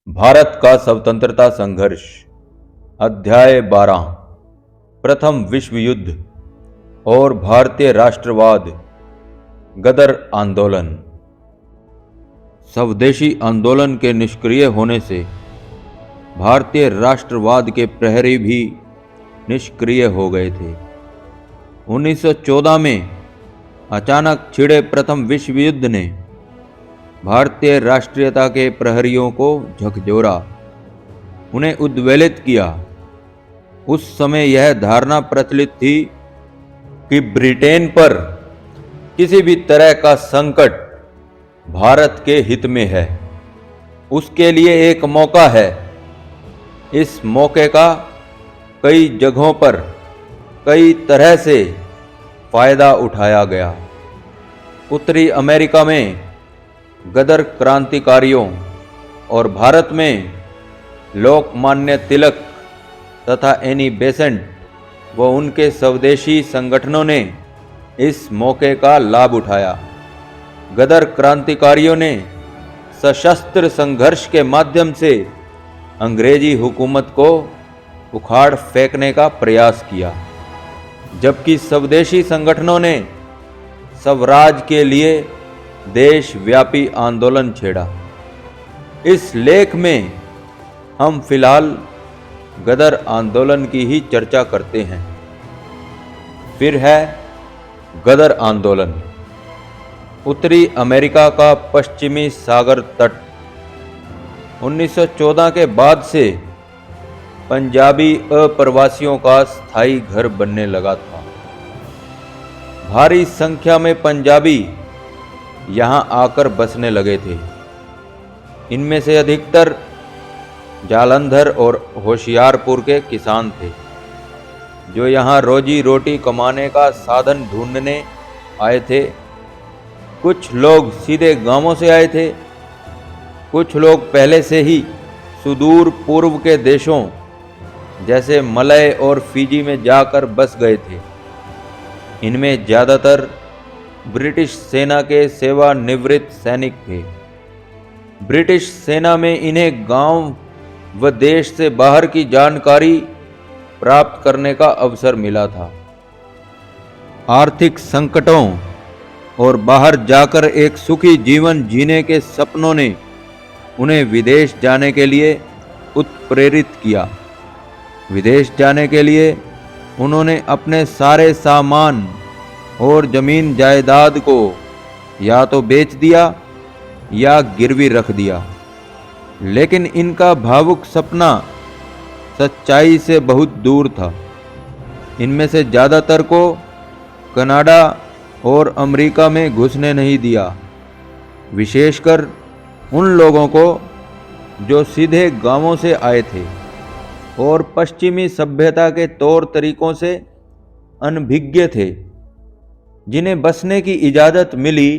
भारत का स्वतंत्रता संघर्ष। अध्याय 12। प्रथम विश्व युद्ध और भारतीय राष्ट्रवाद। गदर आंदोलन। स्वदेशी आंदोलन के निष्क्रिय होने से भारतीय राष्ट्रवाद के प्रहरी भी निष्क्रिय हो गए थे। 1914 में अचानक छिड़े प्रथम विश्व युद्ध ने भारतीय राष्ट्रीयता के प्रहरियों को झकझोरा, उन्हें उद्वेलित किया। उस समय यह धारणा प्रचलित थी कि ब्रिटेन पर किसी भी तरह का संकट भारत के हित में है, उसके लिए एक मौका है। इस मौके का कई जगहों पर कई तरह से फायदा उठाया गया। उत्तरी अमेरिका में गदर क्रांतिकारियों और भारत में लोकमान्य तिलक तथा एनी बेसेंट व उनके स्वदेशी संगठनों ने इस मौके का लाभ उठाया। गदर क्रांतिकारियों ने सशस्त्र संघर्ष के माध्यम से अंग्रेजी हुकूमत को उखाड़ फेंकने का प्रयास किया, जबकि स्वदेशी संगठनों ने स्वराज के लिए देशव्यापी आंदोलन छेड़ा। इस लेख में हम फिलहाल गदर आंदोलन की ही चर्चा करते हैं। फिर है गदर आंदोलन। उत्तरी अमेरिका का पश्चिमी सागर तट। 1914 के बाद से पंजाबी अप्रवासियों का स्थायी घर बनने लगा था। भारी संख्या में पंजाबी यहां आकर बसने लगे थे। इनमें से अधिकतर जालंधर और होशियारपुर के किसान थे, जो यहां रोजी रोटी कमाने का साधन ढूंढने आए थे। कुछ लोग सीधे गांवों से आए थे, कुछ लोग पहले से ही सुदूर पूर्व के देशों जैसे मलय और फिजी में जाकर बस गए थे। इनमें ज़्यादातर ब्रिटिश सेना के सेवानिवृत्त सैनिक थे। ब्रिटिश सेना में इन्हें गांव व देश से बाहर की जानकारी प्राप्त करने का अवसर मिला था। आर्थिक संकटों और बाहर जाकर एक सुखी जीवन जीने के सपनों ने उन्हें विदेश जाने के लिए उत्प्रेरित किया। विदेश जाने के लिए उन्होंने अपने सारे सामान और जमीन जायदाद को या तो बेच दिया या गिरवी रख दिया, लेकिन इनका भावुक सपना सच्चाई से बहुत दूर था। इनमें से ज़्यादातर को कनाडा और अमेरिका में घुसने नहीं दिया, विशेषकर उन लोगों को जो सीधे गांवों से आए थे और पश्चिमी सभ्यता के तौर तरीकों से अनभिज्ञ थे। जिन्हें बसने की इजाज़त मिली,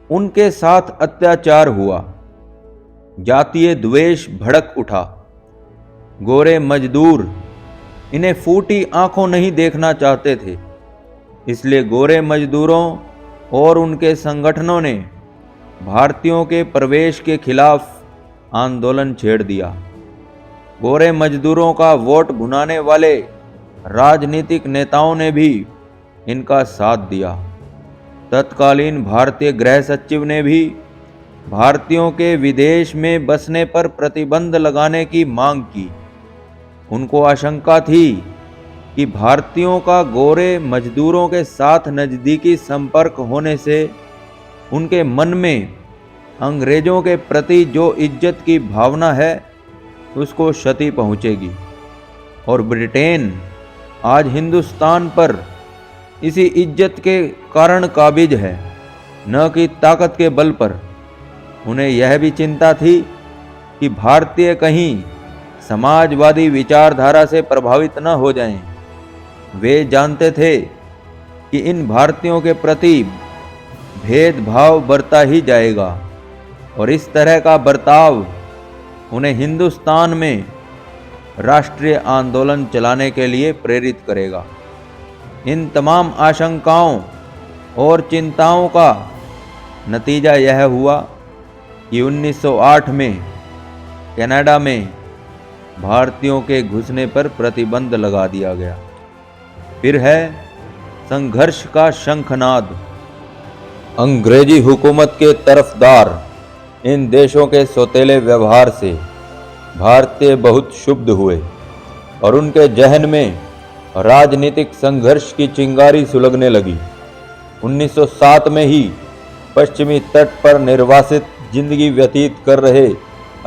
उनके साथ अत्याचार हुआ, जातीय द्वेष भड़क उठा। गोरे मजदूर इन्हें फूटी आंखों नहीं देखना चाहते थे, इसलिए गोरे मजदूरों और उनके संगठनों ने भारतीयों के प्रवेश के खिलाफ आंदोलन छेड़ दिया। गोरे मजदूरों का वोट भुनाने वाले राजनीतिक नेताओं ने भी इनका साथ दिया। तत्कालीन भारतीय गृह सचिव ने भी भारतीयों के विदेश में बसने पर प्रतिबंध लगाने की मांग की। उनको आशंका थी कि भारतीयों का गोरे मजदूरों के साथ नज़दीकी संपर्क होने से उनके मन में अंग्रेजों के प्रति जो इज्जत की भावना है, उसको क्षति पहुंचेगी और ब्रिटेन आज हिंदुस्तान पर इसी इज्जत के कारण काबिज है, न कि ताकत के बल पर। उन्हें यह भी चिंता थी कि भारतीय कहीं समाजवादी विचारधारा से प्रभावित न हो जाएं। वे जानते थे कि इन भारतीयों के प्रति भेदभाव बढ़ता ही जाएगा और इस तरह का बर्ताव उन्हें हिंदुस्तान में राष्ट्रीय आंदोलन चलाने के लिए प्रेरित करेगा। इन तमाम आशंकाओं और चिंताओं का नतीजा यह हुआ कि 1908 में कनाडा में भारतीयों के घुसने पर प्रतिबंध लगा दिया गया। फिर है संघर्ष का शंखनाद। अंग्रेजी हुकूमत के तरफदार इन देशों के सौतेले व्यवहार से भारतीय बहुत क्षुब्ध हुए और उनके जहन में राजनीतिक संघर्ष की चिंगारी सुलगने लगी। 1907 में ही पश्चिमी तट पर निर्वासित जिंदगी व्यतीत कर रहे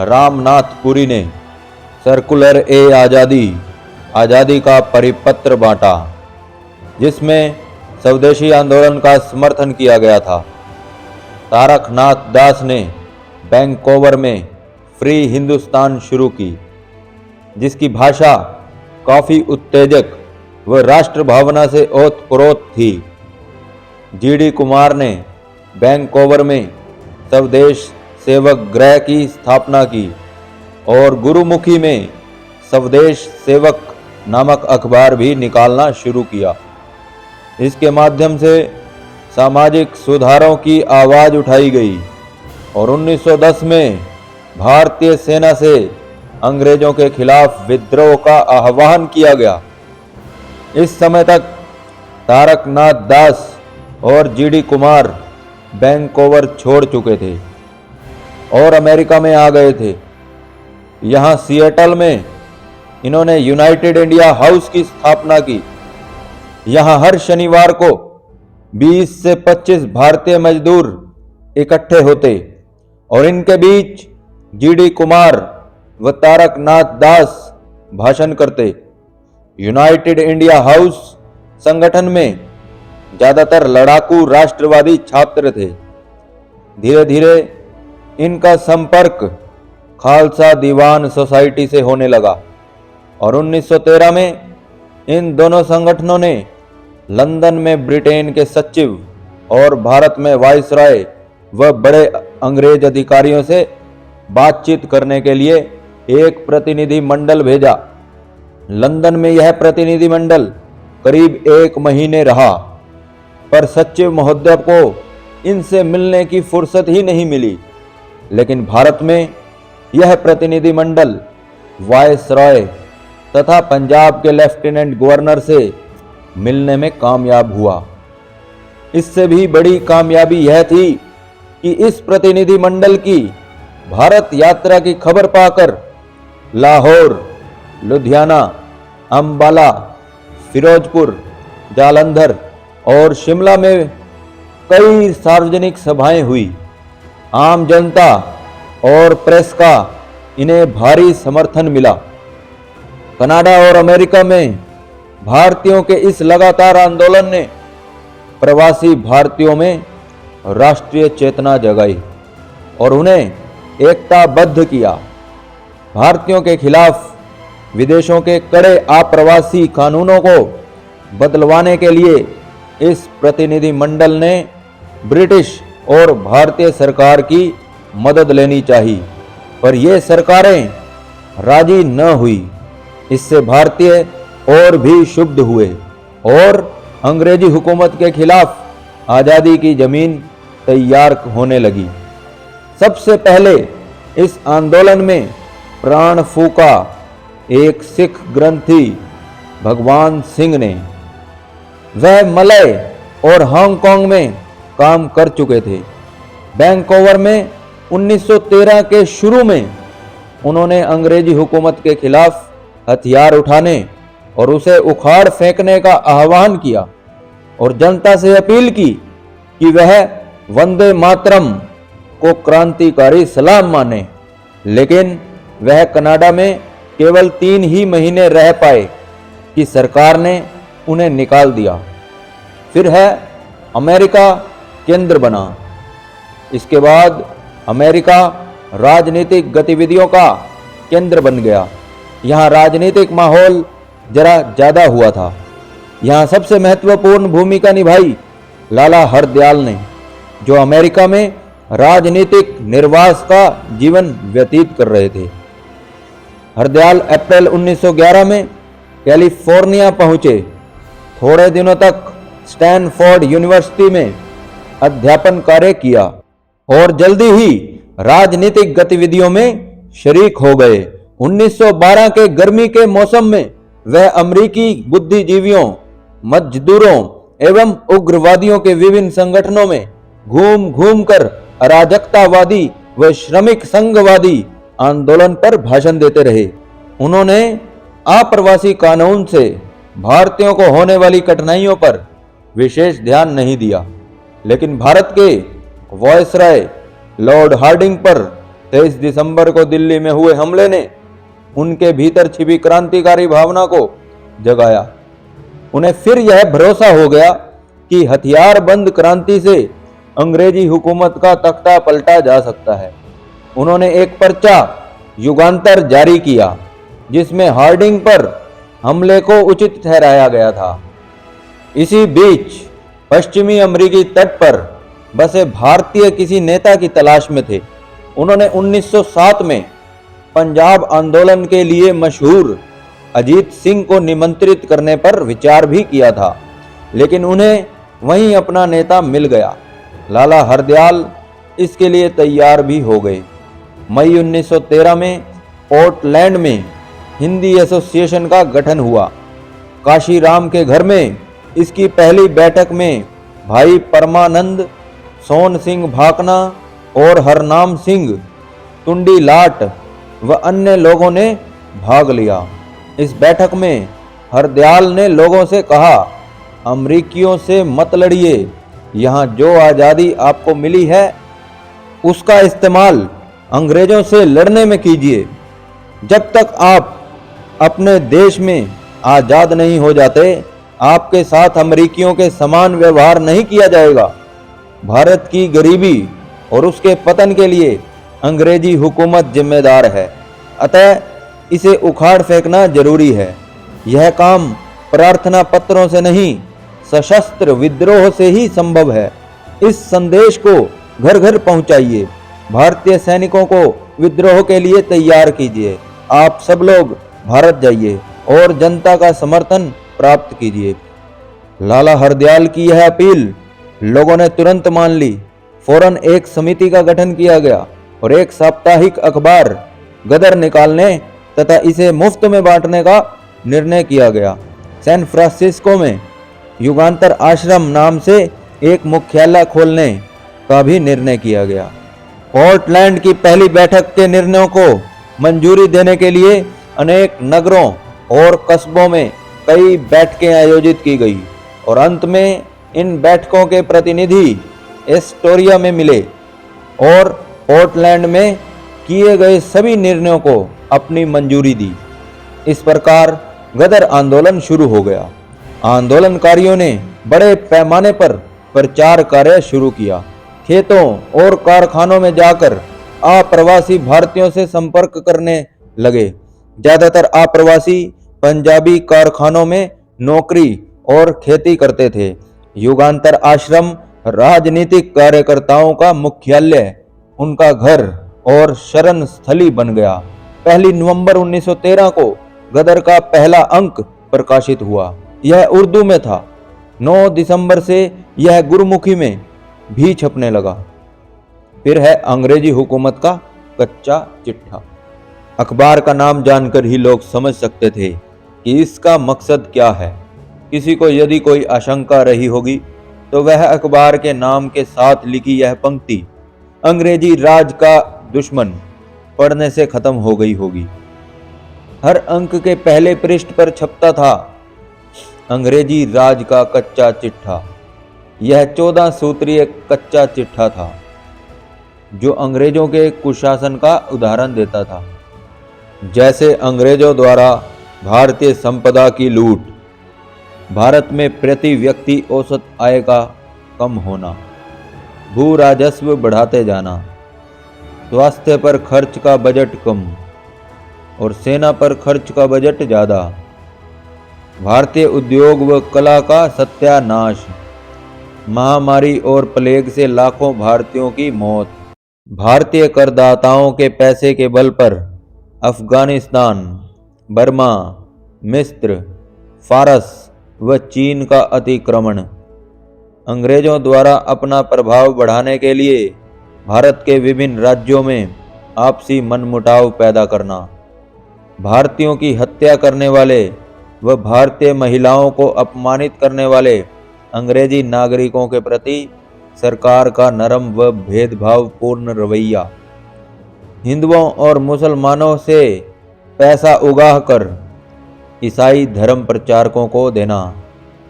रामनाथ पुरी ने सर्कुलर ए आज़ादी का परिपत्र बांटा, जिसमें स्वदेशी आंदोलन का समर्थन किया गया था। तारकनाथ दास ने वैंकूवर में फ्री हिंदुस्तान शुरू की, जिसकी भाषा काफ़ी उत्तेजक व राष्ट्र भावना से ओतप्रोत थी। जीडी कुमार ने वैंकूवर में स्वदेश सेवक गृह की स्थापना की और गुरुमुखी में स्वदेश सेवक नामक अखबार भी निकालना शुरू किया। इसके माध्यम से सामाजिक सुधारों की आवाज़ उठाई गई और 1910 में भारतीय सेना से अंग्रेजों के खिलाफ विद्रोह का आह्वान किया गया। इस समय तक तारकनाथ दास और जीडी कुमार वैंकूवर छोड़ चुके थे और अमेरिका में आ गए थे। यहाँ सिएटल में इन्होंने यूनाइटेड इंडिया हाउस की स्थापना की। यहाँ हर शनिवार को 20 से 25 भारतीय मजदूर इकट्ठे होते और इनके बीच जीडी कुमार व तारकनाथ दास भाषण करते। यूनाइटेड इंडिया हाउस संगठन में ज़्यादातर लड़ाकू राष्ट्रवादी छात्र थे। धीरे धीरे इनका संपर्क खालसा दीवान सोसाइटी से होने लगा और 1913 में इन दोनों संगठनों ने लंदन में ब्रिटेन के सचिव और भारत में वायसराय व बड़े अंग्रेज अधिकारियों से बातचीत करने के लिए एक प्रतिनिधि मंडल भेजा। लंदन में यह प्रतिनिधि मंडल करीब 1 महीने रहा, पर सचिव महोदय को इनसे मिलने की फुर्सत ही नहीं मिली। लेकिन भारत में यह प्रतिनिधि मंडल वायसराय तथा पंजाब के लेफ्टिनेंट गवर्नर से मिलने में कामयाब हुआ। इससे भी बड़ी कामयाबी यह थी कि इस प्रतिनिधि मंडल की भारत यात्रा की खबर पाकर लाहौर, लुधियाना, अंबाला, फिरोजपुर, जालंधर और शिमला में कई सार्वजनिक सभाएं हुई। आम जनता और प्रेस का इन्हें भारी समर्थन मिला। कनाडा और अमेरिका में भारतीयों के इस लगातार आंदोलन ने प्रवासी भारतीयों में राष्ट्रीय चेतना जगाई और उन्हें एकताबद्ध किया। भारतीयों के खिलाफ विदेशों के कड़े आप्रवासी कानूनों को बदलवाने के लिए इस प्रतिनिधि मंडल ने ब्रिटिश और भारतीय सरकार की मदद लेनी चाहिए, पर ये सरकारें राजी न हुई। इससे भारतीय और भी क्षुब्ध हुए और अंग्रेजी हुकूमत के खिलाफ आज़ादी की जमीन तैयार होने लगी। सबसे पहले इस आंदोलन में प्राण फूका एक सिख ग्रंथी भगवान सिंह ने। वह मलय और हांगकांग में काम कर चुके थे। वैंकूवर में 1913 के शुरू में उन्होंने अंग्रेजी हुकूमत के खिलाफ हथियार उठाने और उसे उखाड़ फेंकने का आह्वान किया और जनता से अपील की कि वह वंदे मातरम को क्रांतिकारी सलाम माने। लेकिन वह कनाडा में केवल 3 ही महीने रह पाए कि सरकार ने उन्हें निकाल दिया। फिर है अमेरिका केंद्र बना। इसके बाद अमेरिका राजनीतिक गतिविधियों का केंद्र बन गया। यहाँ राजनीतिक माहौल जरा ज़्यादा हुआ था। यहाँ सबसे महत्वपूर्ण भूमिका निभाई लाला हरदयाल ने, जो अमेरिका में राजनीतिक निर्वास का जीवन व्यतीत कर रहे थे। हरदयाल अप्रैल 1911 में कैलिफोर्निया पहुंचे। थोड़े दिनों तक स्टैनफोर्ड यूनिवर्सिटी में अध्यापन कार्य किया और जल्दी ही राजनीतिक गतिविधियों में शरीक हो गए। 1912 के गर्मी के मौसम में वह अमेरिकी बुद्धिजीवियों, मजदूरों एवं उग्रवादियों के विभिन्न संगठनों में घूम घूम कर अराजकतावादी व श्रमिक संघवादी आंदोलन पर भाषण देते रहे। उन्होंने आप्रवासी कानून से भारतीयों को होने वाली कठिनाइयों पर विशेष ध्यान नहीं दिया, लेकिन भारत के वायसराय लॉर्ड हार्डिंग पर 23 दिसंबर को दिल्ली में हुए हमले ने उनके भीतर छिपी क्रांतिकारी भावना को जगाया। उन्हें फिर यह भरोसा हो गया कि हथियार बंद क्रांति से अंग्रेजी हुकूमत का तख्ता पलटा जा सकता है। उन्होंने एक पर्चा युगांतर जारी किया जिसमें हार्डिंग पर हमले को उचित ठहराया गया था। इसी बीच पश्चिमी अमेरिकी तट पर बसे भारतीय किसी नेता की तलाश में थे। उन्होंने 1907 में पंजाब आंदोलन के लिए मशहूर अजीत सिंह को निमंत्रित करने पर विचार भी किया था, लेकिन उन्हें वहीं अपना नेता मिल गया। लाला हरदयाल इसके लिए तैयार भी हो गए। मई 1913 में पोर्टलैंड में हिंदी एसोसिएशन का गठन हुआ। काशीराम के घर में इसकी पहली बैठक में भाई परमानंद, सोन सिंह भाकना और हरनाम सिंह टुंडी लाट व अन्य लोगों ने भाग लिया। इस बैठक में हरदयाल ने लोगों से कहा, अमरीकियों से मत लड़िए, यहाँ जो आज़ादी आपको मिली है उसका इस्तेमाल अंग्रेजों से लड़ने में कीजिए। जब तक आप अपने देश में आज़ाद नहीं हो जाते, आपके साथ अमरीकियों के समान व्यवहार नहीं किया जाएगा। भारत की गरीबी और उसके पतन के लिए अंग्रेजी हुकूमत जिम्मेदार है, अतः इसे उखाड़ फेंकना जरूरी है। यह काम प्रार्थना पत्रों से नहीं, सशस्त्र विद्रोह से ही संभव है। इस संदेश को घर घर पहुंचाइए। भारतीय सैनिकों को विद्रोह के लिए तैयार कीजिए। आप सब लोग भारत जाइए और जनता का समर्थन प्राप्त कीजिए। लाला हरदयाल की यह अपील लोगों ने तुरंत मान ली। फौरन एक समिति का गठन किया गया और एक साप्ताहिक अखबार गदर निकालने तथा इसे मुफ्त में बांटने का निर्णय किया गया। सैन फ्रांसिस्को में युगांतर आश्रम नाम से एक मुख्यालय खोलने का भी निर्णय किया गया। पोर्टलैंड की पहली बैठक के निर्णयों को मंजूरी देने के लिए अनेक नगरों और कस्बों में कई बैठकें आयोजित की गई और अंत में इन बैठकों के प्रतिनिधि एस्टोरिया में मिले और पोर्टलैंड में किए गए सभी निर्णयों को अपनी मंजूरी दी। इस प्रकार गदर आंदोलन शुरू हो गया। आंदोलनकारियों ने बड़े पैमाने पर प्रचार कार्य शुरू किया। खेतों और कारखानों में जाकर अप्रवासी भारतीयों से संपर्क करने लगे। ज्यादातर अप्रवासी पंजाबी कारखानों में नौकरी और खेती करते थे। युगांतर आश्रम राजनीतिक कार्यकर्ताओं का मुख्यालय, उनका घर और शरण स्थली बन गया। 1 नवंबर 1913 को गदर का पहला अंक प्रकाशित हुआ। यह उर्दू में था। 9 दिसंबर से यह गुरमुखी में भी छपने लगा। फिर है अंग्रेजी हुकूमत का कच्चा चिट्ठा। अखबार का नाम जानकर ही लोग समझ सकते थे कि इसका मकसद क्या है। किसी को यदि कोई आशंका रही होगी तो वह अखबार के नाम के साथ लिखी यह पंक्ति अंग्रेजी राज का दुश्मन पढ़ने से खत्म हो गई होगी। हर अंक के पहले पृष्ठ पर छपता था अंग्रेजी राज का कच्चा चिट्ठा। यह 14 सूत्रीय कच्चा चिट्ठा था जो अंग्रेजों के कुशासन का उदाहरण देता था, जैसे अंग्रेजों द्वारा भारतीय संपदा की लूट, भारत में प्रति व्यक्ति औसत आय का कम होना, भू राजस्व बढ़ाते जाना, स्वास्थ्य पर खर्च का बजट कम और सेना पर खर्च का बजट ज़्यादा, भारतीय उद्योग व कला का सत्यानाश, महामारी और प्लेग से लाखों भारतीयों की मौत, भारतीय करदाताओं के पैसे के बल पर अफगानिस्तान, बर्मा, मिस्र, फारस व चीन का अतिक्रमण, अंग्रेजों द्वारा अपना प्रभाव बढ़ाने के लिए भारत के विभिन्न राज्यों में आपसी मनमुटाव पैदा करना, भारतीयों की हत्या करने वाले व भारतीय महिलाओं को अपमानित करने वाले अंग्रेजी नागरिकों के प्रति सरकार का नरम व भेदभावपूर्ण रवैया, हिंदुओं और मुसलमानों से पैसा उगाह कर ईसाई धर्म प्रचारकों को देना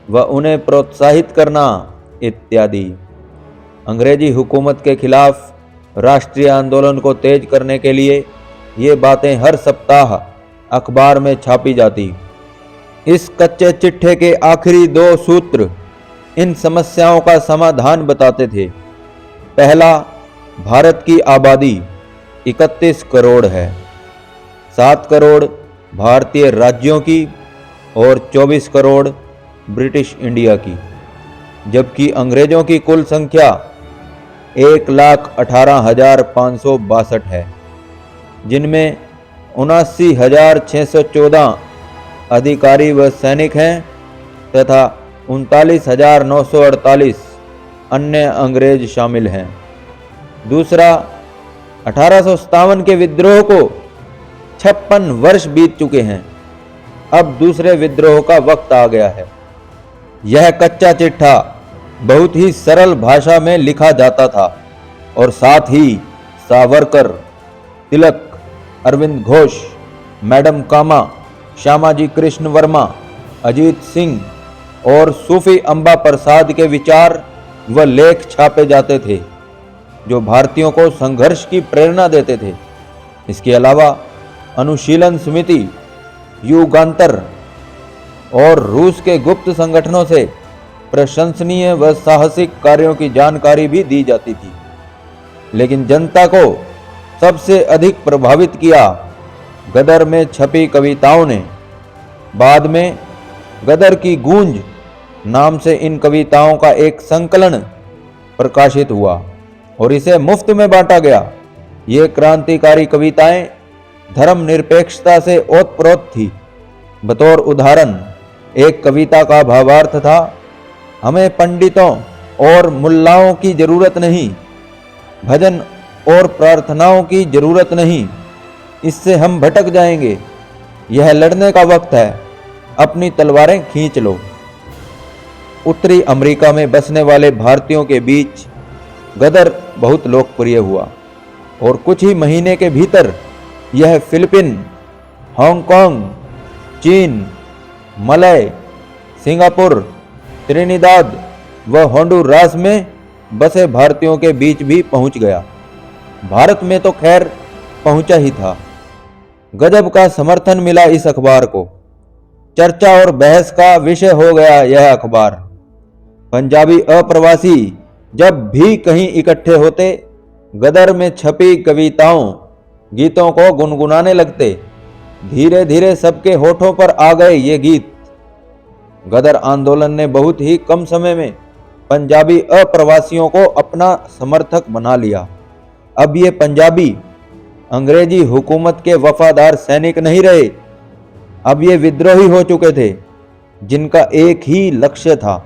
व उन्हें प्रोत्साहित करना इत्यादि। अंग्रेजी हुकूमत के खिलाफ राष्ट्रीय आंदोलन को तेज करने के लिए ये बातें हर सप्ताह अखबार में छापी जाती। इस कच्चे चिट्ठे के आखिरी 2 सूत्र इन समस्याओं का समाधान बताते थे। पहला, भारत की आबादी 31 करोड़ है, 7 करोड़ भारतीय राज्यों की और 24 करोड़ ब्रिटिश इंडिया की, जबकि अंग्रेजों की कुल संख्या 1,18,562 है, जिनमें 79,614 अधिकारी व सैनिक हैं तथा 39,948 अन्य अंग्रेज शामिल हैं। दूसरा, 1857 के विद्रोह को 56 वर्ष बीत चुके हैं। अब दूसरे विद्रोह का वक्त आ गया है। यह कच्चा चिट्ठा बहुत ही सरल भाषा में लिखा जाता था और साथ ही सावरकर, तिलक, अरविंद घोष, मैडम कामा, श्यामाजी कृष्ण वर्मा, अजीत सिंह और सूफी अंबा प्रसाद के विचार व लेख छापे जाते थे, जो भारतीयों को संघर्ष की प्रेरणा देते थे। इसके अलावा अनुशीलन समिति, युगांतर और रूस के गुप्त संगठनों से प्रशंसनीय व साहसिक कार्यों की जानकारी भी दी जाती थी। लेकिन जनता को सबसे अधिक प्रभावित किया गदर में छपी कविताओं ने। बाद में गदर की गूंज नाम से इन कविताओं का एक संकलन प्रकाशित हुआ और इसे मुफ्त में बांटा गया। ये क्रांतिकारी कविताएं धर्मनिरपेक्षता से ओतप्रोत थी। बतौर उदाहरण एक कविता का भावार्थ था, हमें पंडितों और मुल्लाओं की जरूरत नहीं, भजन और प्रार्थनाओं की जरूरत नहीं, इससे हम भटक जाएंगे। यह लड़ने का वक्त है, अपनी तलवारें खींच लो। उत्तरी अमेरिका में बसने वाले भारतीयों के बीच गदर बहुत लोकप्रिय हुआ और कुछ ही महीने के भीतर यह फिलीपीन, हांगकांग, चीन, मलय, सिंगापुर, त्रिनिदाद व होंडुरास में बसे भारतीयों के बीच भी पहुंच गया। भारत में तो खैर पहुंचा ही था। गजब का समर्थन मिला इस अखबार को। चर्चा और बहस का विषय हो गया यह अखबार। पंजाबी अप्रवासी जब भी कहीं इकट्ठे होते, गदर में छपी कविताओं, गीतों को गुनगुनाने लगते। धीरे धीरे सबके होठों पर आ गए ये गीत। गदर आंदोलन ने बहुत ही कम समय में पंजाबी अप्रवासियों को अपना समर्थक बना लिया। अब ये पंजाबी अंग्रेजी हुकूमत के वफादार सैनिक नहीं रहे। अब ये विद्रोही हो चुके थे, जिनका एक ही लक्ष्य था,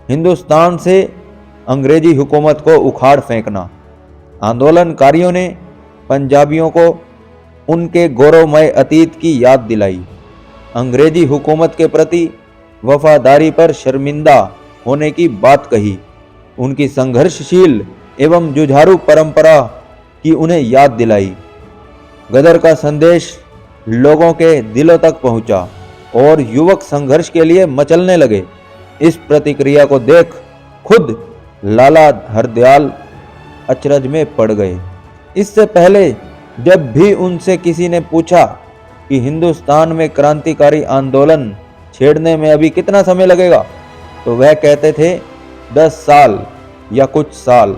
हिंदुस्तान से अंग्रेजी हुकूमत को उखाड़ फेंकना। आंदोलनकारियों ने पंजाबियों को उनके गौरवमय अतीत की याद दिलाई, अंग्रेजी हुकूमत के प्रति वफादारी पर शर्मिंदा होने की बात कही, उनकी संघर्षशील एवं जुझारू परंपरा की उन्हें याद दिलाई। गदर का संदेश लोगों के दिलों तक पहुंचा और युवक संघर्ष के लिए मचलने लगे। इस प्रतिक्रिया को देख खुद लाला हरदयाल अचरज में पड़ गए। इससे पहले जब भी उनसे किसी ने पूछा कि हिंदुस्तान में क्रांतिकारी आंदोलन छेड़ने में अभी कितना समय लगेगा, तो वह कहते थे 10 साल या कुछ साल।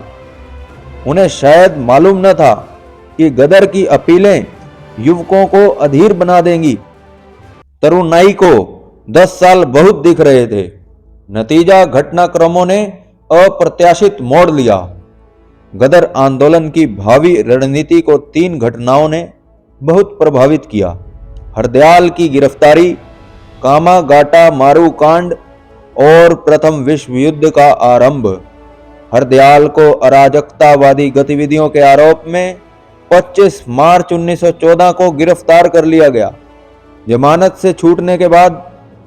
उन्हें शायद मालूम न था कि गदर की अपीलें युवकों को अधीर बना देंगी। तरुणाई को 10 साल बहुत दिख रहे थे। नतीजा घटनाक्रमों ने अप्रत्याशित मोड़ लिया। गदर आंदोलन की भावी रणनीति को 3 घटनाओं ने बहुत प्रभावित किया। हरदयाल की गिरफ्तारी, कामागाटा मारू कांड और प्रथम विश्व युद्ध का आरंभ। हरदयाल को अराजकतावादी गतिविधियों के आरोप में 25 मार्च 1914 को गिरफ्तार कर लिया गया। जमानत से छूटने के बाद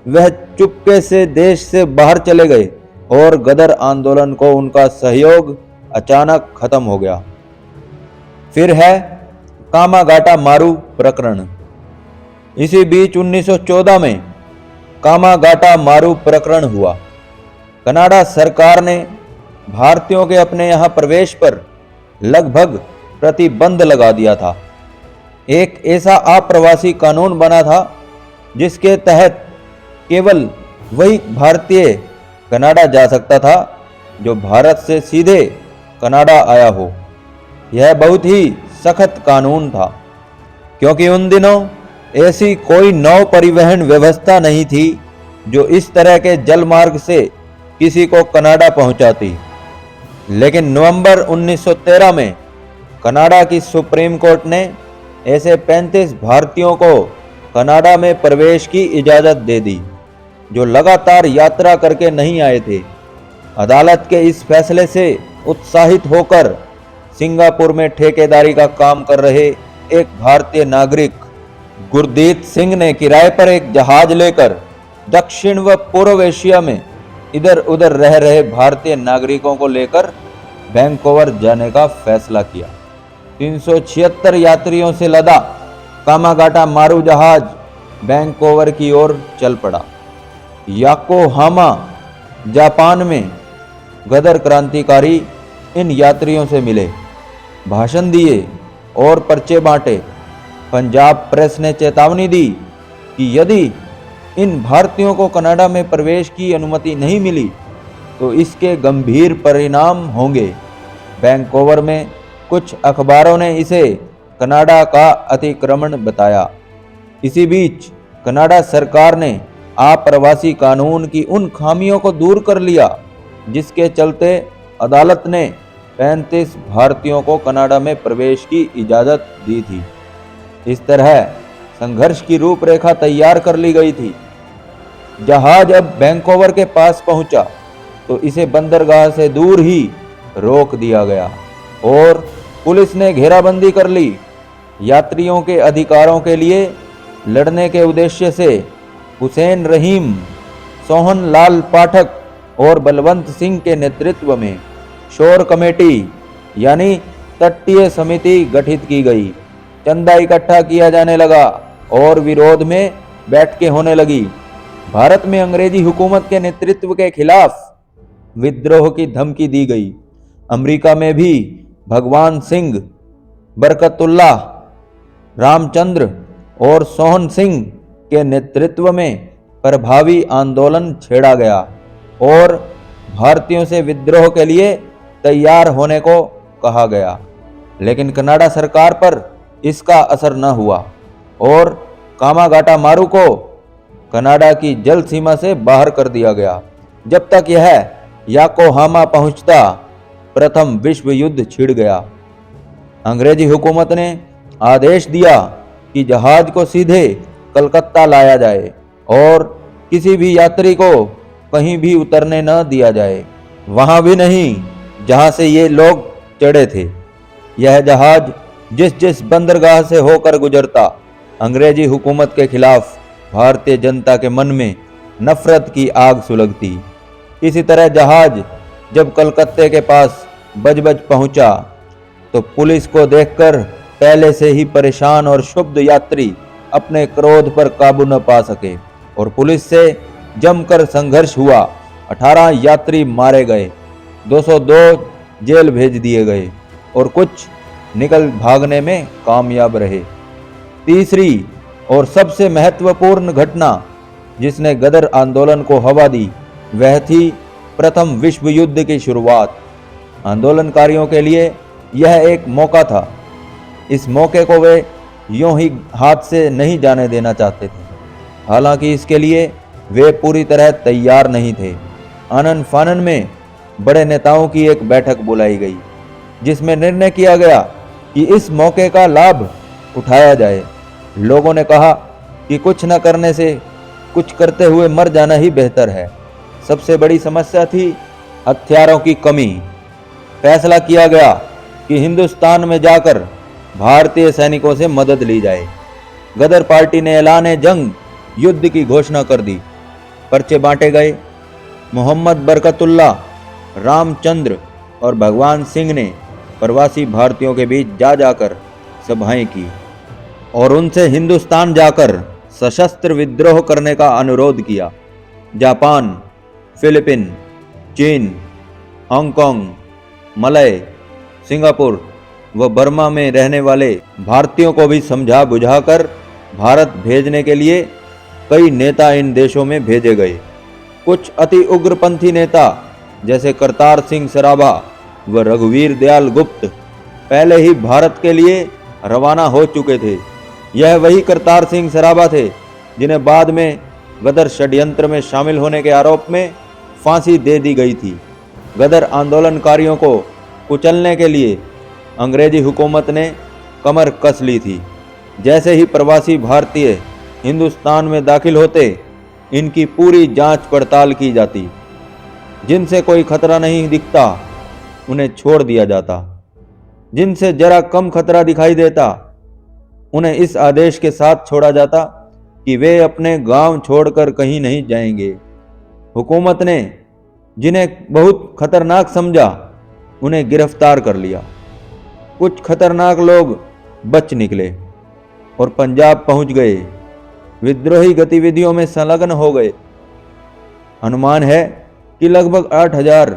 वह चुपके से देश से बाहर चले गए और गदर आंदोलन को उनका सहयोग अचानक खत्म हो गया। फिर है कामागाटा मारू प्रकरण। इसी बीच 1914 में कामागाटा मारू प्रकरण हुआ। कनाडा सरकार ने भारतीयों के अपने यहां प्रवेश पर लगभग प्रतिबंध लगा दिया था। एक ऐसा अप्रवासी कानून बना था जिसके तहत केवल वही भारतीय कनाडा जा सकता था जो भारत से सीधे कनाडा आया हो। यह बहुत ही सख्त कानून था, क्योंकि उन दिनों ऐसी कोई नौ परिवहन व्यवस्था नहीं थी जो इस तरह के जल मार्ग से किसी को कनाडा पहुंचाती। लेकिन नवंबर 1913 में कनाडा की सुप्रीम कोर्ट ने ऐसे 35 भारतीयों को कनाडा में प्रवेश की इजाज़त दे दी जो लगातार यात्रा करके नहीं आए थे। अदालत के इस फैसले से उत्साहित होकर सिंगापुर में ठेकेदारी का काम कर रहे एक भारतीय नागरिक गुरदीत सिंह ने किराए पर एक जहाज लेकर दक्षिण व पूर्व एशिया में इधर उधर रह रहे भारतीय नागरिकों को लेकर वैंकूवर जाने का फैसला किया। 376 यात्रियों से लदा कामागाटा मारू जहाज वैंकूवर की ओर चल पड़ा। याकोहामा जापान में गदर क्रांतिकारी इन यात्रियों से मिले, भाषण दिए और पर्चे बांटे। पंजाब प्रेस ने चेतावनी दी कि यदि इन भारतीयों को कनाडा में प्रवेश की अनुमति नहीं मिली तो इसके गंभीर परिणाम होंगे। वैंकूवर में कुछ अखबारों ने इसे कनाडा का अतिक्रमण बताया। इसी बीच कनाडा सरकार ने अप्रवासी कानून की उन खामियों को दूर कर लिया जिसके चलते अदालत ने 35 भारतीयों को कनाडा में प्रवेश की इजाज़त दी थी। इस तरह संघर्ष की रूपरेखा तैयार कर ली गई थी। जहाज अब वैंकूवर के पास पहुंचा तो इसे बंदरगाह से दूर ही रोक दिया गया और पुलिस ने घेराबंदी कर ली। यात्रियों के अधिकारों के लिए लड़ने के उद्देश्य से हुसैन रहीम, सोहन लाल पाठक और बलवंत सिंह के नेतृत्व में शोर कमेटी यानी तटीय समिति गठित की गई। चंदा इकट्ठा किया जाने लगा और विरोध में बैठकें होने लगी। भारत में अंग्रेजी हुकूमत के नेतृत्व के खिलाफ विद्रोह की धमकी दी गई। अमेरिका में भी भगवान सिंह, बरकतुल्लाह, रामचंद्र और सोहन सिंह के नेतृत्व में प्रभावी आंदोलन छेड़ा गया और भारतीयों से विद्रोह के लिए तैयार होने को कहा गया। लेकिन कनाडा सरकार पर इसका असर न हुआ और कामागाटा मारू को कनाडा की जल सीमा से बाहर कर दिया गया। जब तक यह याकोहामा पहुंचता प्रथम विश्व युद्ध छिड़ गया। अंग्रेजी हुकूमत ने आदेश दिया कि जहाज को सीधे कलकत्ता लाया जाए और किसी भी यात्री को कहीं भी उतरने न दिया जाए, वहां भी नहीं जहां से ये लोग चढ़े थे। यह जहाज जिस जिस बंदरगाह से होकर गुजरता, अंग्रेजी हुकूमत के खिलाफ भारतीय जनता के मन में नफरत की आग सुलगती। इसी तरह जहाज जब कलकत्ते के पास बजबज पहुंचा तो पुलिस को देखकर पहले से ही परेशान और क्षुब्ध यात्री अपने क्रोध पर काबू न पा सके और पुलिस से जमकर संघर्ष हुआ। 18 यात्री मारे गए, 202 जेल भेज दिए गए और कुछ निकल भागने में कामयाब रहे। तीसरी और सबसे महत्वपूर्ण घटना जिसने गदर आंदोलन को हवा दी वह थी प्रथम विश्व युद्ध की शुरुआत। आंदोलनकारियों के लिए यह एक मौका था। इस मौके को वे यूं ही हाथ से नहीं जाने देना चाहते थे। हालांकि इसके लिए वे पूरी तरह तैयार नहीं थे। आनन फानन में बड़े नेताओं की एक बैठक बुलाई गई जिसमें निर्णय किया गया कि इस मौके का लाभ उठाया जाए। लोगों ने कहा कि कुछ न करने से कुछ करते हुए मर जाना ही बेहतर है। सबसे बड़ी समस्या थी हथियारों की कमी। फैसला किया गया कि हिंदुस्तान में जाकर भारतीय सैनिकों से मदद ली जाए। गदर पार्टी ने ऐलान जंग युद्ध की घोषणा कर दी। पर्चे बांटे गए। मोहम्मद बरकतुल्ला, रामचंद्र और भगवान सिंह ने प्रवासी भारतीयों के बीच जा जाकर सभाएं की और उनसे हिंदुस्तान जाकर सशस्त्र विद्रोह करने का अनुरोध किया। जापान, फिलीपीन, चीन, हांगकांग, मलय, सिंगापुर व बर्मा में रहने वाले भारतीयों को भी समझा बुझाकर भारत भेजने के लिए कई नेता इन देशों में भेजे गए। कुछ अति उग्रपंथी नेता जैसे करतार सिंह सराभा व रघुवीर दयाल गुप्त पहले ही भारत के लिए रवाना हो चुके थे। यह वही करतार सिंह सराभा थे जिन्हें बाद में गदर षड्यंत्र में शामिल होने के आरोप में फांसी दे दी गई थी। गदर आंदोलनकारियों को कुचलने के लिए अंग्रेजी हुकूमत ने कमर कस ली थी। जैसे ही प्रवासी भारतीय हिंदुस्तान में दाखिल होते, इनकी पूरी जांच पड़ताल की जाती। जिनसे कोई खतरा नहीं दिखता उन्हें छोड़ दिया जाता। जिनसे जरा कम खतरा दिखाई देता उन्हें इस आदेश के साथ छोड़ा जाता कि वे अपने गांव छोड़कर कहीं नहीं जाएंगे। हुकूमत ने जिन्हें बहुत खतरनाक समझा उन्हें गिरफ्तार कर लिया। कुछ खतरनाक लोग बच निकले और पंजाब पहुंच गए। विद्रोही गतिविधियों में संलग्न हो गए। अनुमान है कि लगभग 8,000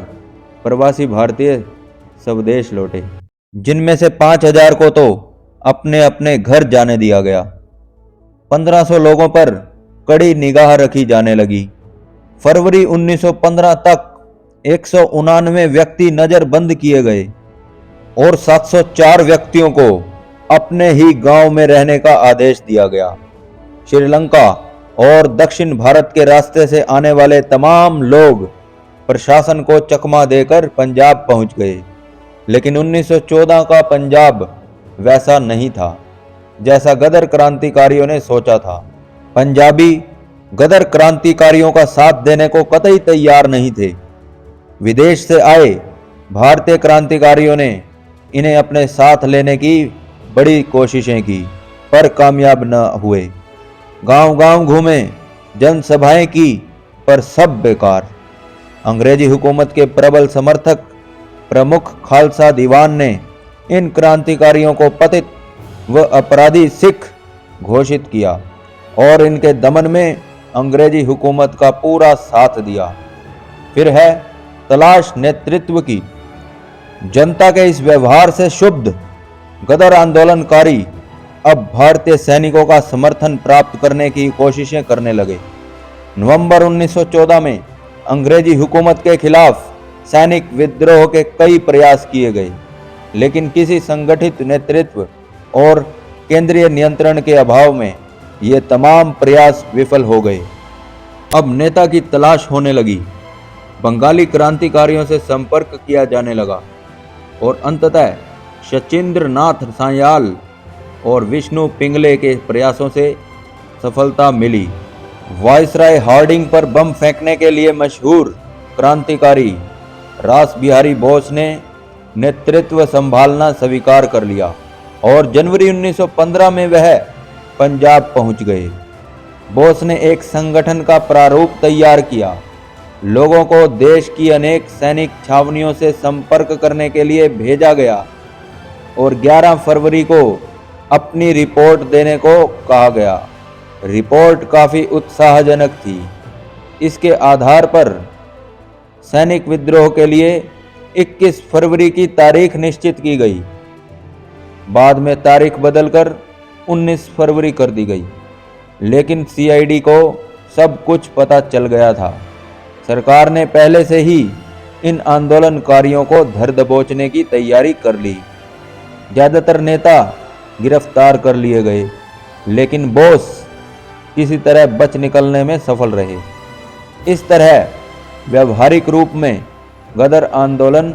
प्रवासी भारतीय स्वदेश लौटे, जिनमें से 5,000 को तो अपने अपने घर जाने दिया गया। 1,500 लोगों पर कड़ी निगाह रखी जाने लगी। फरवरी 1915 तक 199 व्यक्ति नजरबंद किए गए और 704 व्यक्तियों को अपने ही गांव में रहने का आदेश दिया गया। श्रीलंका और दक्षिण भारत के रास्ते से आने वाले तमाम लोग प्रशासन को चकमा देकर पंजाब पहुंच गए। लेकिन 1914 का पंजाब वैसा नहीं था जैसा गदर क्रांतिकारियों ने सोचा था। पंजाबी गदर क्रांतिकारियों का साथ देने को कतई तैयार नहीं थे। विदेश से आए भारतीय क्रांतिकारियों ने इन्हें अपने साथ लेने की बड़ी कोशिशें की, पर कामयाब न हुए। गांव गांव घूमे, जनसभाएं की, पर सब बेकार। अंग्रेजी हुकूमत के प्रबल समर्थक प्रमुख खालसा दीवान ने इन क्रांतिकारियों को पतित व अपराधी सिख घोषित किया और इनके दमन में अंग्रेजी हुकूमत का पूरा साथ दिया। फिर है तलाश नेतृत्व की। जनता के इस व्यवहार से क्षुब्ध गदर आंदोलनकारी अब भारतीय सैनिकों का समर्थन प्राप्त करने की कोशिशें करने लगे। नवंबर 1914 में अंग्रेजी हुकूमत के खिलाफ सैनिक विद्रोह के कई प्रयास किए गए, लेकिन किसी संगठित नेतृत्व और केंद्रीय नियंत्रण के अभाव में ये तमाम प्रयास विफल हो गए। अब नेता की तलाश होने लगी। बंगाली क्रांतिकारियों से संपर्क किया जाने लगा और अंततः शचीन्द्र नाथ सान्याल और विष्णु पिंगले के प्रयासों से सफलता मिली। वायसराय हार्डिंग पर बम फेंकने के लिए मशहूर क्रांतिकारी रास बिहारी बोस ने नेतृत्व संभालना स्वीकार कर लिया और जनवरी 1915 में वह पंजाब पहुंच गए। बोस ने एक संगठन का प्रारूप तैयार किया। लोगों को देश की अनेक सैनिक छावनियों से संपर्क करने के लिए भेजा गया और 11 फरवरी को अपनी रिपोर्ट देने को कहा गया। रिपोर्ट काफ़ी उत्साहजनक थी। इसके आधार पर सैनिक विद्रोह के लिए 21 फरवरी की तारीख निश्चित की गई। बाद में तारीख बदलकर 19 फरवरी कर दी गई, लेकिन सीआईडी को सब कुछ पता चल गया था। सरकार ने पहले से ही इन आंदोलनकारियों को धर दबोचने की तैयारी कर ली। ज़्यादातर नेता गिरफ्तार कर लिए गए, लेकिन बोस किसी तरह बच निकलने में सफल रहे। इस तरह व्यवहारिक रूप में गदर आंदोलन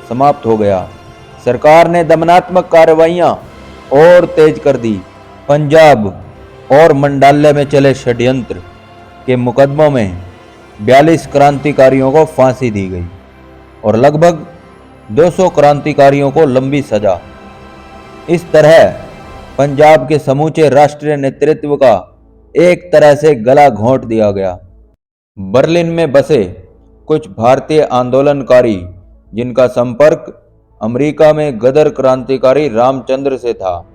समाप्त हो गया। सरकार ने दमनात्मक कार्रवाइयां और तेज कर दी। पंजाब और मंडाले में चले षड्यंत्र के मुकदमों में 42 क्रांतिकारियों को फांसी दी गई और लगभग 200 क्रांतिकारियों को लंबी सजा। इस तरह पंजाब के समूचे राष्ट्रीय नेतृत्व का एक तरह से गला घोंट दिया गया। बर्लिन में बसे कुछ भारतीय आंदोलनकारी, जिनका संपर्क अमेरिका में गदर क्रांतिकारी रामचंद्र से था,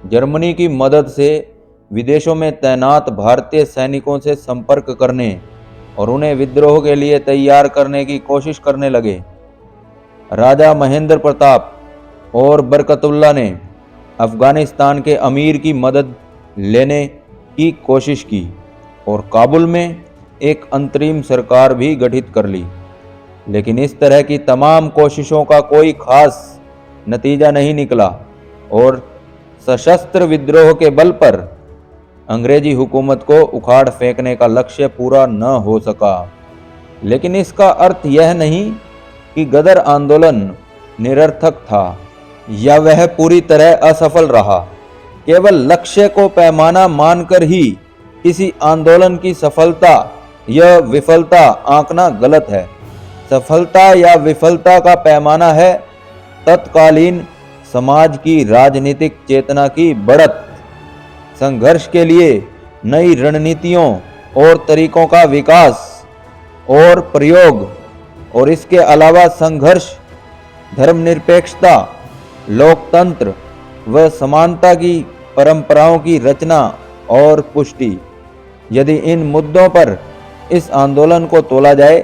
जर्मनी की मदद से विदेशों में तैनात भारतीय सैनिकों से संपर्क करने और उन्हें विद्रोह के लिए तैयार करने की कोशिश करने लगे। राजा महेंद्र प्रताप और बरकतुल्ला ने अफगानिस्तान के अमीर की मदद लेने की कोशिश की और काबुल में एक अंतरिम सरकार भी गठित कर ली, लेकिन इस तरह की तमाम कोशिशों का कोई खास नतीजा नहीं निकला और सशस्त्र विद्रोह के बल पर अंग्रेजी हुकूमत को उखाड़ फेंकने का लक्ष्य पूरा न हो सका। लेकिन इसका अर्थ यह नहीं कि गदर आंदोलन निरर्थक था या वह पूरी तरह असफल रहा। केवल लक्ष्य को पैमाना मानकर ही किसी आंदोलन की सफलता या विफलता आंकना गलत है। सफलता या विफलता का पैमाना है तत्कालीन समाज की राजनीतिक चेतना की बढ़त, संघर्ष के लिए नई रणनीतियों और तरीकों का विकास और प्रयोग, और इसके अलावा संघर्ष, धर्मनिरपेक्षता, लोकतंत्र व समानता की परंपराओं की रचना और पुष्टि। यदि इन मुद्दों पर इस आंदोलन को तोला जाए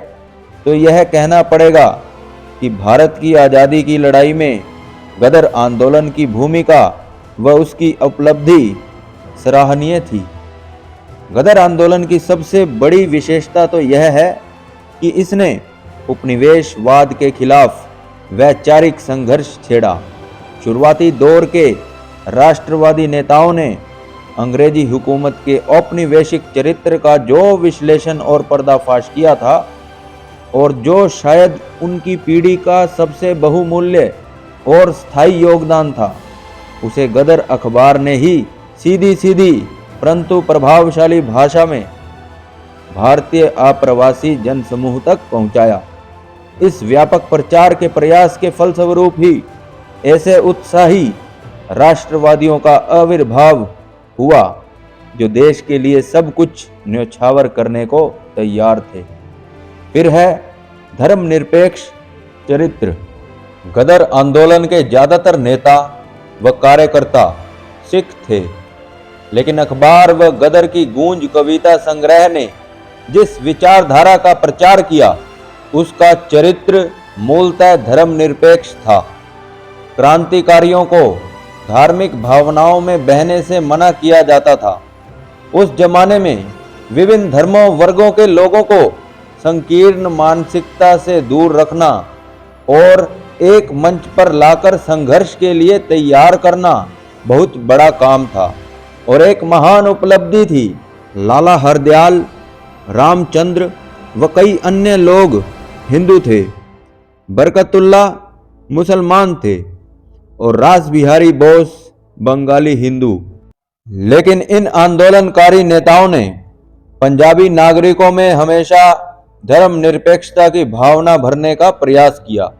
तो यह कहना पड़ेगा कि भारत की आज़ादी की लड़ाई में गदर आंदोलन की भूमिका व उसकी उपलब्धि सराहनीय थी। गदर आंदोलन की सबसे बड़ी विशेषता तो यह है कि इसने उपनिवेशवाद के खिलाफ वैचारिक संघर्ष छेड़ा। शुरुआती दौर के राष्ट्रवादी नेताओं ने अंग्रेजी हुकूमत के औपनिवेशिक चरित्र का जो विश्लेषण और पर्दाफाश किया था और जो शायद उनकी पीढ़ी का सबसे बहुमूल्य और स्थायी योगदान था, उसे गदर अखबार ने ही सीधी सीधी परंतु प्रभावशाली भाषा में भारतीय अप्रवासी जनसमूह तक पहुंचाया। इस व्यापक प्रचार के प्रयास के फलस्वरूप ही ऐसे उत्साही राष्ट्रवादियों का आविर्भाव हुआ जो देश के लिए सब कुछ न्योछावर करने को तैयार थे। फिर है धर्मनिरपेक्ष चरित्र। गदर आंदोलन के ज्यादातर नेता व कार्यकर्ता सिख थे, लेकिन अखबार व गदर की गूंज कविता संग्रह ने जिस विचारधारा का प्रचार किया उसका चरित्र मूलतः धर्मनिरपेक्ष था। क्रांतिकारियों को धार्मिक भावनाओं में बहने से मना किया जाता था। उस जमाने में विभिन्न धर्मों वर्गों के लोगों को संकीर्ण मानसिकता से दूर रखना और एक मंच पर लाकर संघर्ष के लिए तैयार करना बहुत बड़ा काम था और एक महान उपलब्धि थी। लाला हरदयाल, रामचंद्र व कई अन्य लोग हिंदू थे, बरकतुल्ला मुसलमान थे और रास बिहारी बोस बंगाली हिंदू। लेकिन इन आंदोलनकारी नेताओं ने पंजाबी नागरिकों में हमेशा धर्मनिरपेक्षता की भावना भरने का प्रयास किया।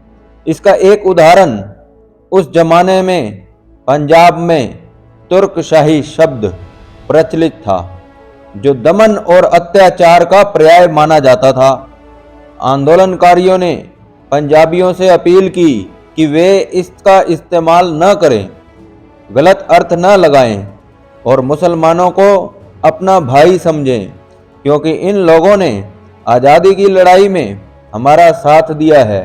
इसका एक उदाहरण उस जमाने में पंजाब में तुर्कशाही शब्द प्रचलित था, जो दमन और अत्याचार का पर्याय माना जाता था। आंदोलनकारियों ने पंजाबियों से अपील की कि वे इसका इस्तेमाल न करें, गलत अर्थ न लगाएं और मुसलमानों को अपना भाई समझें, क्योंकि इन लोगों ने आज़ादी की लड़ाई में हमारा साथ दिया है।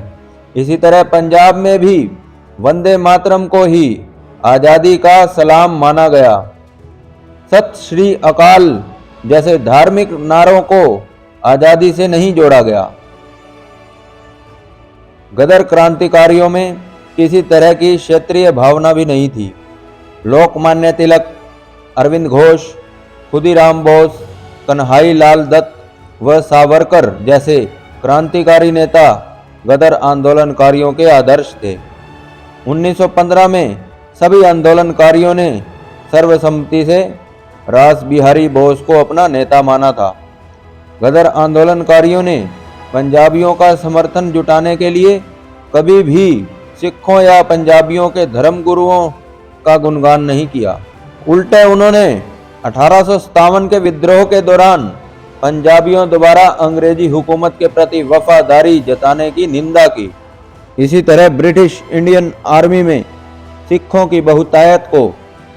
इसी तरह पंजाब में भी वंदे मातरम को ही आज़ादी का सलाम माना गया। सत श्री अकाल जैसे धार्मिक नारों को आज़ादी से नहीं जोड़ा गया। गदर क्रांतिकारियों में किसी तरह की क्षेत्रीय भावना भी नहीं थी। लोकमान्य तिलक, अरविंद घोष, खुदीराम बोस, कन्हई लाल दत्त व सावरकर जैसे क्रांतिकारी नेता गदर आंदोलनकारियों के आदर्श थे। 1915 में सभी आंदोलनकारियों ने सर्वसम्मति से रास बिहारी बोस को अपना नेता माना था। गदर आंदोलनकारियों ने पंजाबियों का समर्थन जुटाने के लिए कभी भी सिखों या पंजाबियों के धर्म गुरुओं का गुणगान नहीं किया। उल्टे उन्होंने 1857 के विद्रोह के दौरान पंजाबियों द्वारा अंग्रेजी हुकूमत के प्रति वफादारी जताने की निंदा की। इसी तरह ब्रिटिश इंडियन आर्मी में सिखों की बहुतायत को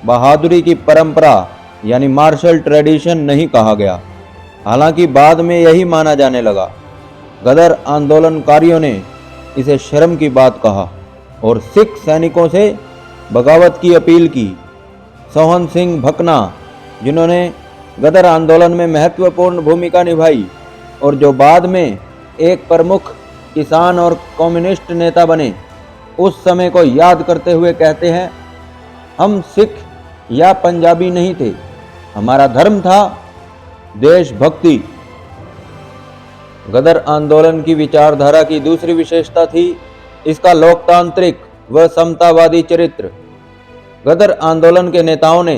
बहादुरी की परंपरा यानी मार्शल ट्रेडिशन नहीं कहा गया, हालांकि बाद में यही माना जाने लगा। गदर आंदोलनकारियों ने इसे शर्म की बात कहा और सिख सैनिकों से बगावत की अपील की। सोहन सिंह भकना, जिन्होंने गदर आंदोलन में महत्वपूर्ण भूमिका निभाई और जो बाद में एक प्रमुख किसान और कम्युनिस्ट नेता बने, उस समय को याद करते हुए कहते हैं, हम सिख या पंजाबी नहीं थे, हमारा धर्म था देशभक्ति। गदर आंदोलन की विचारधारा की दूसरी विशेषता थी इसका लोकतांत्रिक व समतावादी चरित्र। गदर आंदोलन के नेताओं ने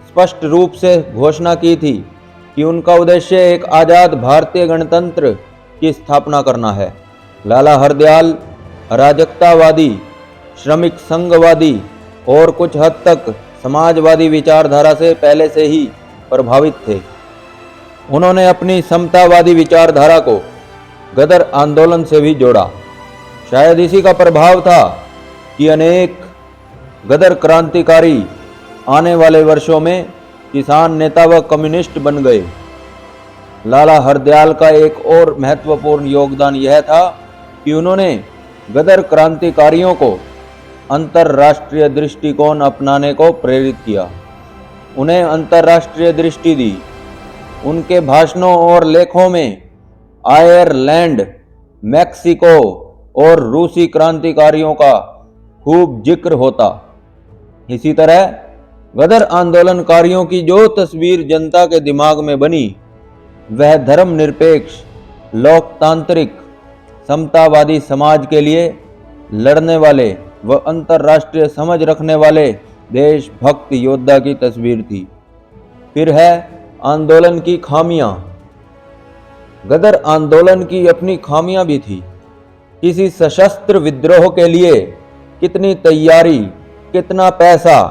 स्पष्ट रूप से घोषणा की थी कि उनका उद्देश्य एक आज़ाद भारतीय गणतंत्र की स्थापना करना है। लाला हरदयाल अराजकतावादी, श्रमिक संघवादी और कुछ हद तक समाजवादी विचारधारा से पहले से ही प्रभावित थे। उन्होंने अपनी समतावादी विचारधारा को गदर आंदोलन से भी जोड़ा। शायद इसी का प्रभाव था कि अनेक गदर क्रांतिकारी आने वाले वर्षों में किसान नेता व कम्युनिस्ट बन गए। लाला हरदयाल का एक और महत्वपूर्ण योगदान यह था कि उन्होंने गदर क्रांतिकारियों को अंतर्राष्ट्रीय दृष्टिकोण अपनाने को प्रेरित किया, उन्हें अंतर्राष्ट्रीय दृष्टि दी। उनके भाषणों और लेखों में आयरलैंड, मैक्सिको और रूसी क्रांतिकारियों का खूब जिक्र होता। इसी तरह गदर आंदोलनकारियों की जो तस्वीर जनता के दिमाग में बनी, वह धर्मनिरपेक्ष, लोकतांत्रिक, समतावादी समाज के लिए लड़ने वाले व अंतर्राष्ट्रीय समझ रखने वाले देशभक्त योद्धा की तस्वीर थी। फिर है आंदोलन की खामियां। गदर आंदोलन की अपनी खामियां भी थी। किसी सशस्त्र विद्रोह के लिए कितनी तैयारी, कितना पैसा,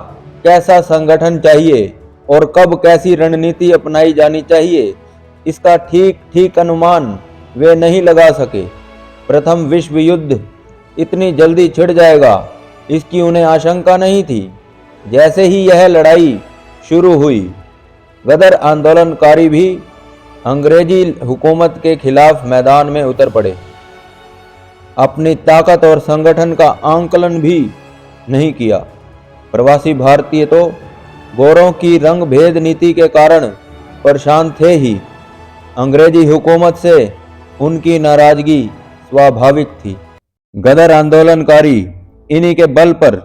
कैसा संगठन चाहिए और कब कैसी रणनीति अपनाई जानी चाहिए, इसका ठीक ठीक अनुमान वे नहीं लगा सके। प्रथम विश्व युद्ध इतनी जल्दी छिड़ जाएगा, इसकी उन्हें आशंका नहीं थी। जैसे ही यह लड़ाई शुरू हुई, गदर आंदोलनकारी भी अंग्रेजी हुकूमत के खिलाफ मैदान में उतर पड़े। अपनी ताकत और संगठन का आंकलन भी नहीं किया। प्रवासी भारतीय तो गोरों की रंग भेद नीति के कारण परेशान थे ही। अंग्रेजी हुकूमत से उनकी नाराजगी स्वाभाविक थी। गदर आंदोलनकारी इन्हीं के बल पर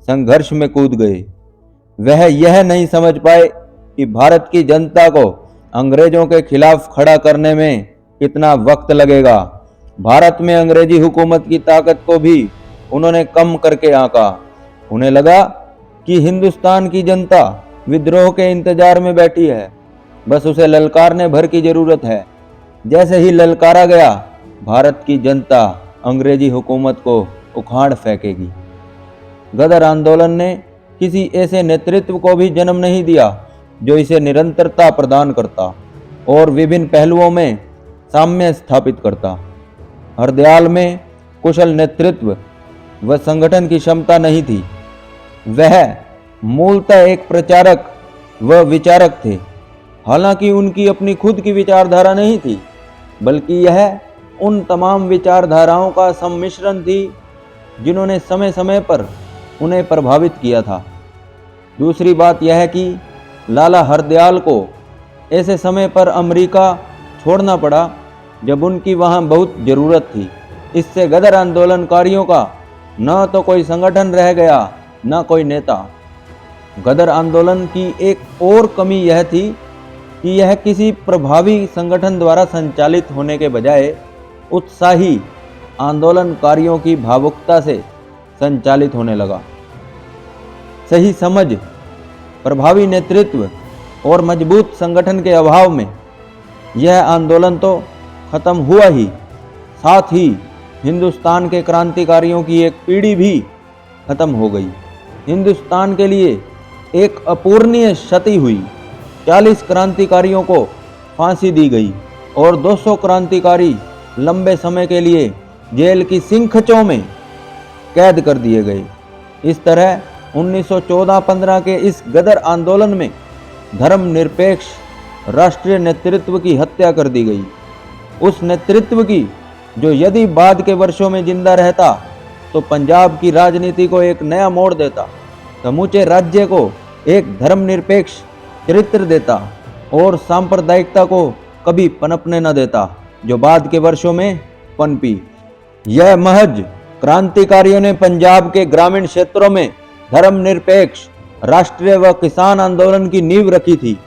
संघर्ष में कूद गए। वह यह नहीं समझ पाए कि भारत की जनता को अंग्रेजों के खिलाफ खड़ा करने में कितना वक्त लगेगा। भारत में अंग्रेजी हुकूमत की ताकत को भी उन्होंने कम करके आंका। उन्हें लगा कि हिंदुस्तान की जनता विद्रोह के इंतजार में बैठी है, बस उसे ललकारने भर की जरूरत है। जैसे ही ललकारा गया, भारत की जनता अंग्रेजी हुकूमत को उखाड़ फेंकेगी। गदर आंदोलन ने किसी ऐसे नेतृत्व को भी जन्म नहीं दिया जो इसे निरंतरता प्रदान करता और विभिन्न पहलुओं में साम्य स्थापित करता। हरदयाल में कुशल नेतृत्व व संगठन की क्षमता नहीं थी। वह मूलतः एक प्रचारक व विचारक थे। हालांकि उनकी अपनी खुद की विचारधारा नहीं थी, बल्कि यह उन तमाम विचारधाराओं का सम्मिश्रण थी जिन्होंने समय समय पर उन्हें प्रभावित किया था। दूसरी बात यह है कि लाला हरदयाल को ऐसे समय पर अमेरिका छोड़ना पड़ा जब उनकी वहाँ बहुत ज़रूरत थी। इससे गदर आंदोलनकारियों का न तो कोई संगठन रह गया, न कोई नेता। गदर आंदोलन की एक और कमी यह थी कि यह किसी प्रभावी संगठन द्वारा संचालित होने के बजाय उत्साही आंदोलनकारियों की भावुकता से संचालित होने लगा। सही समझ, प्रभावी नेतृत्व और मजबूत संगठन के अभाव में यह आंदोलन तो खत्म हुआ ही, साथ ही हिंदुस्तान के क्रांतिकारियों की एक पीढ़ी भी खत्म हो गई। हिंदुस्तान के लिए एक अपूर्णीय क्षति हुई। 40 क्रांतिकारियों को फांसी दी गई और 200 क्रांतिकारी लंबे समय के लिए जेल की सिंखचों में कैद कर दिए गए। इस तरह 1914-15 के इस गदर आंदोलन में धर्मनिरपेक्ष राष्ट्रीय नेतृत्व की हत्या कर दी गई। उस नेतृत्व की जो यदि बाद के वर्षों में जिंदा रहता तो पंजाब की राजनीति को एक नया मोड़ देता, समूचे राज्य को एक धर्मनिरपेक्ष चरित्र देता और सांप्रदायिकता को कभी पनपने न देता जो बाद के वर्षों में पनपी। यह महज क्रांतिकारियों ने पंजाब के ग्रामीण क्षेत्रों में धर्मनिरपेक्ष राष्ट्रीय व किसान आंदोलन की नींव रखी थी।